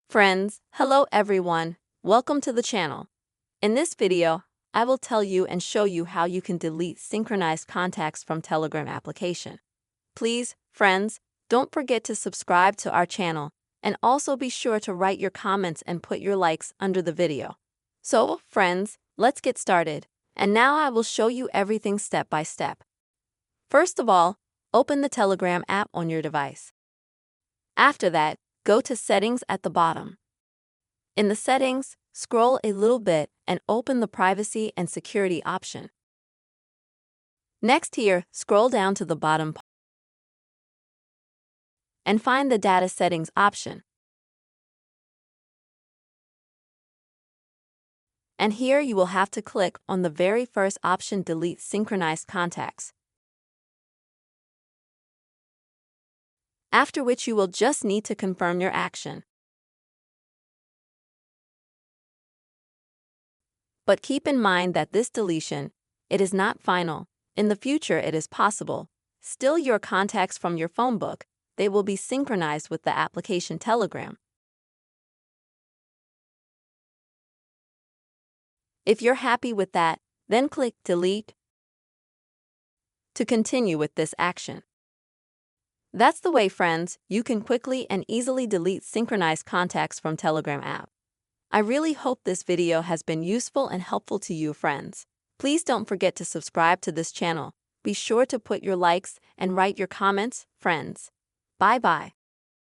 Friends, hello everyone. Welcome to the channel. In this video, I will tell you and show you how you can delete synchronized contacts from Telegram application. Please, friends, don't forget to subscribe to our channel and also be sure to write your comments and put your likes under the video. So, friends, let's get started. And now I will show you everything step by step. First of all, open the Telegram app on your device. After that, go to Settings at the bottom. In the Settings, scroll a little bit and open the Privacy and Security option. Next here, scroll down to the bottom and find the Data Settings option. And here you will have to click on the very first option, Delete Synchronized Contacts. After which you will just need to confirm your action. But keep in mind that this deletion, it is not final. In the future it is possible. Still, your contacts from your phone book, they will be synchronized with the application Telegram. If you're happy with that, then click Delete to continue with this action. That's the way, friends, you can quickly and easily delete synchronized contacts from Telegram app. I really hope this video has been useful and helpful to you, friends. Please don't forget to subscribe to this channel. Be sure to put your likes and write your comments, friends. Bye-bye.